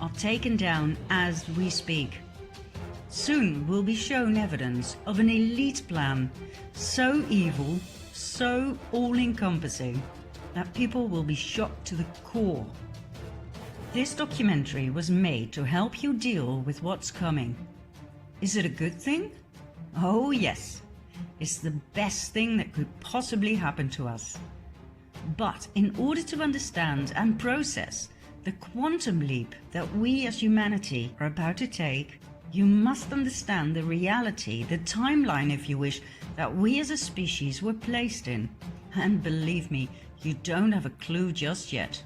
are taken down as we speak. Soon we'll be shown evidence of an elite plan so evil, so all-encompassing, that people will be shocked to the core. This documentary was made to help you deal with what's coming. Is it a good thing? Oh yes, it's the best thing that could possibly happen to us. But in order to understand and process the quantum leap that we as humanity are about to take, you must understand the reality, the timeline if you wish, that we as a species were placed in. And believe me, you don't have a clue just yet.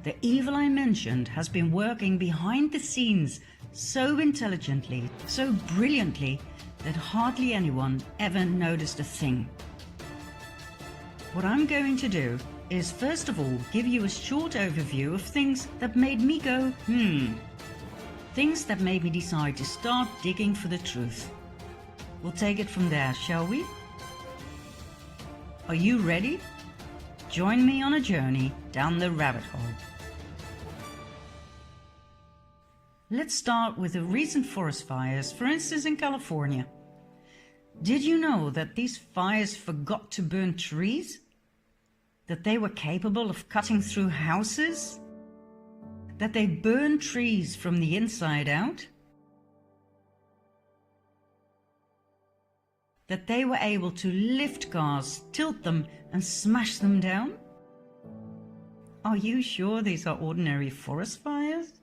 The evil I mentioned has been working behind the scenes so intelligently, so brilliantly, that hardly anyone ever noticed a thing. What I'm going to do is first of all give you a short overview of things that made me go, things that made me decide to start digging for the truth. We'll take it from there, shall we? Are you ready? Join me on a journey down the rabbit hole. Let's start with the recent forest fires, for instance in California. Did you know that these fires forgot to burn trees? That they were capable of cutting through houses? That they burn trees from the inside out? That they were able to lift cars, tilt them and smash them down? Are you sure these are ordinary forest fires?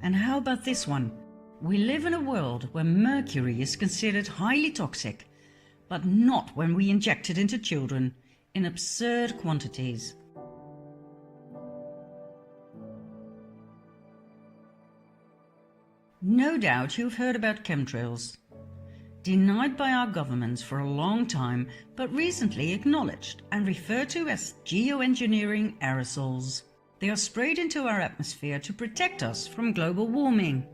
And how about this one? We live in a world where mercury is considered highly toxic, but not when we inject it into children in absurd quantities. No doubt you've heard about chemtrails. Denied by our governments for a long time, but recently acknowledged and referred to as geoengineering aerosols. They are sprayed into our atmosphere to protect us from global warming.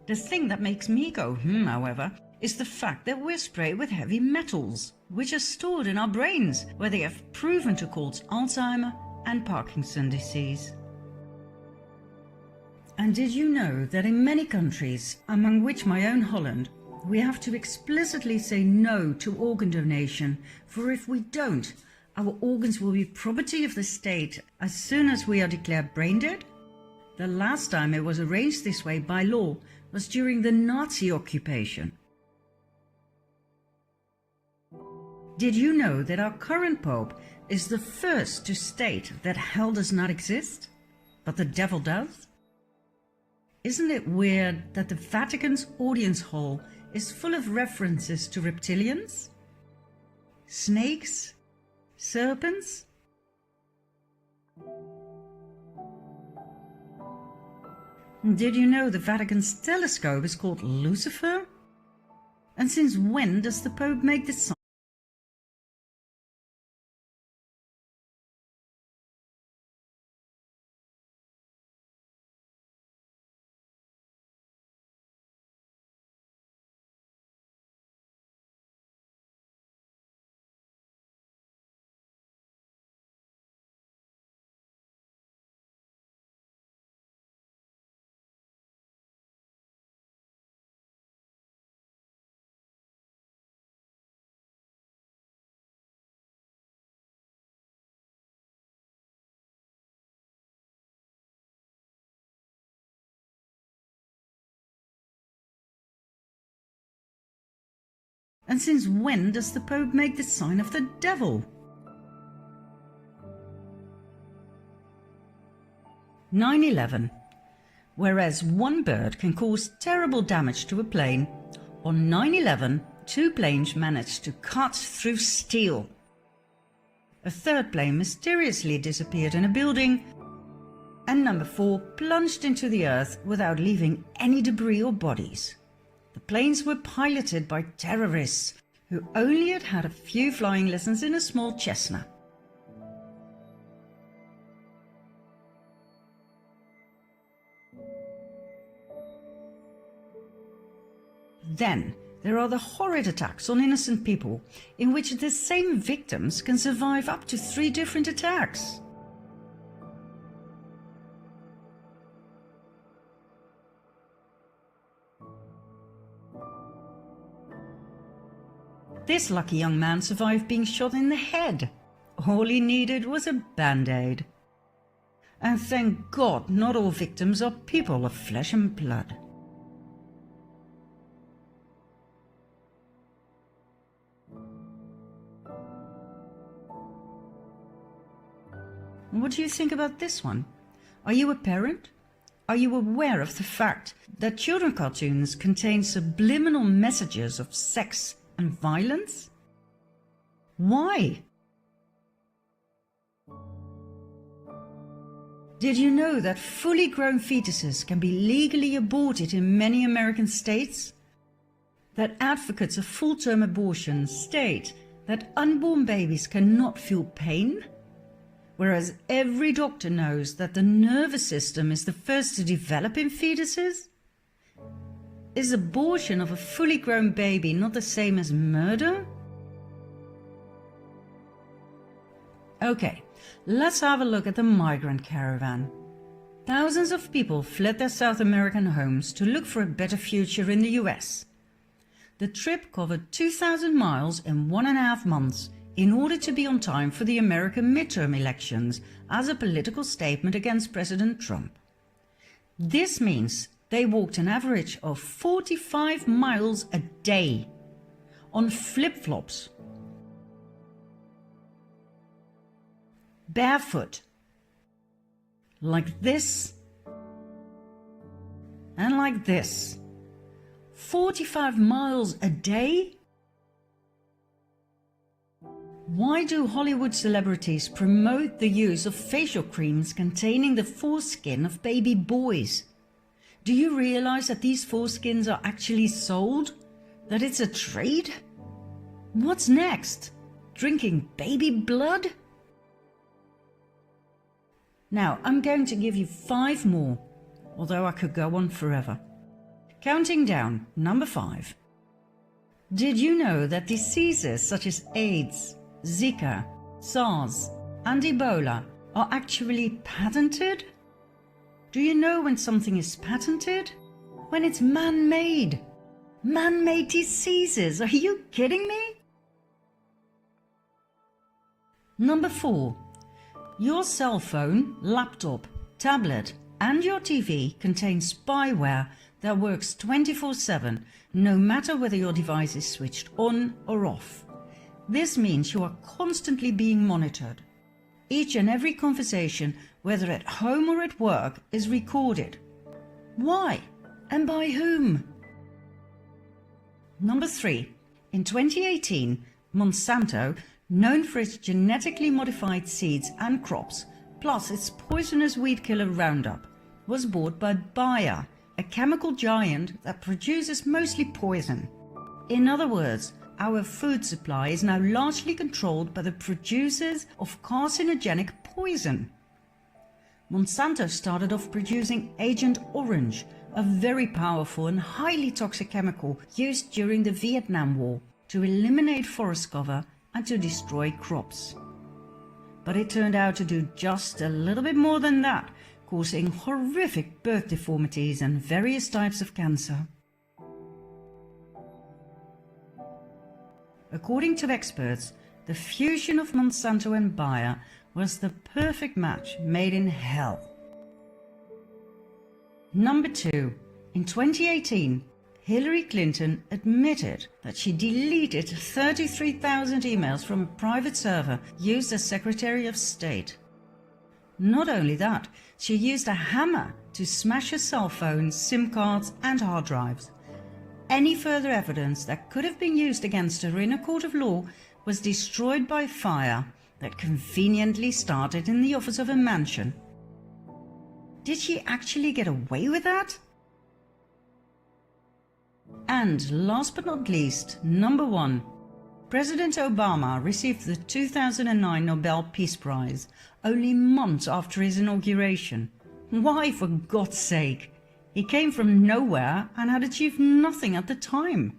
The thing that makes me go however, is the fact that we're sprayed with heavy metals, which are stored in our brains, where they have proven to cause Alzheimer and Parkinson's disease. And did you know that in many countries, among which my own Holland, we have to explicitly say no to organ donation, for if we don't, our organs will be property of the state as soon as we are declared brain dead? The last time it was arranged this way by law was during the Nazi occupation. Did you know that our current Pope is the first to state that hell does not exist, but the devil does? Isn't it weird that the Vatican's audience hall is full of references to reptilians, snakes, serpents? Did you know the Vatican's telescope is called Lucifer? And since when does the Pope make the sign? And since when does the Pope make the sign of the devil? 9/11. Whereas one bird can cause terrible damage to a plane, on 9/11 two planes managed to cut through steel. A third plane mysteriously disappeared in a building, and number 4 plunged into the earth without leaving any debris or bodies. The planes were piloted by terrorists who only had a few flying lessons in a small Cessna. Then there are the horrid attacks on innocent people, in which the same victims can survive up to 3 different attacks. This lucky young man survived being shot in the head. All he needed was a band-aid. And thank God not all victims are people of flesh and blood. What do you think about this one? Are you a parent? Are you aware of the fact that children cartoons contain subliminal messages of sex and violence? Why? Did you know that fully grown fetuses can be legally aborted in many American states? That advocates of full-term abortion state that unborn babies cannot feel pain? Whereas every doctor knows that the nervous system is the first to develop in fetuses? Is abortion of a fully grown baby not the same as murder? Okay, let's have a look at the migrant caravan. Thousands of people fled their South American homes to look for a better future in the US. The trip covered 2,000 miles in 1.5 months in order to be on time for the American midterm elections as a political statement against President Trump. This means they walked an average of 45 miles a day on flip-flops, barefoot, like this and like this. 45 miles a day? Why do Hollywood celebrities promote the use of facial creams containing the foreskin of baby boys? Do you realize that these foreskins are actually sold? That it's a trade? What's next? Drinking baby blood? Now, I'm going to give you 5 more, although I could go on forever. Counting down, number 5. Did you know that diseases such as AIDS, Zika, SARS, and Ebola are actually patented? Do you know when something is patented? When it's man-made. Man-made diseases, are you kidding me? Number 4. Your cell phone, laptop, tablet, and your TV contain spyware that works 24/7, no matter whether your device is switched on or off. This means you are constantly being monitored. Each and every conversation, whether at home or at work, is recorded. Why? And by whom? Number 3. In 2018, Monsanto, known for its genetically modified seeds and crops, plus its poisonous weed killer Roundup, was bought by Bayer, a chemical giant that produces mostly poison. In other words, our food supply is now largely controlled by the producers of carcinogenic poison. Monsanto started off producing Agent Orange, a very powerful and highly toxic chemical used during the Vietnam War to eliminate forest cover and to destroy crops. But it turned out to do just a little bit more than that, causing horrific birth deformities and various types of cancer. According to experts, the fusion of Monsanto and Bayer was the perfect match made in hell. Number 2. In 2018, Hillary Clinton admitted that she deleted 33,000 emails from a private server used as Secretary of State. Not only that, she used a hammer to smash her cell phones, SIM cards and hard drives. Any further evidence that could have been used against her in a court of law was destroyed by fire that conveniently started in the office of a mansion. Did she actually get away with that? And last but not least, number 1. President Obama received the 2009 Nobel Peace Prize only months after his inauguration. Why, for God's sake? He came from nowhere and had achieved nothing at the time.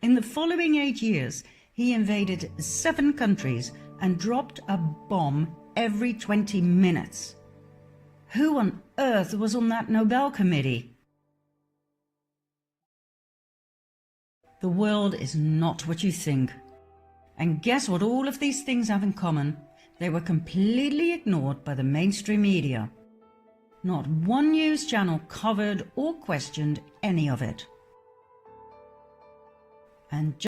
In the following 8 years, he invaded 7 countries and dropped a bomb every 20 minutes. Who on earth was on that Nobel committee? The world is not what you think. And guess what all of these things have in common? They were completely ignored by the mainstream media. Not one news channel covered or questioned any of it. And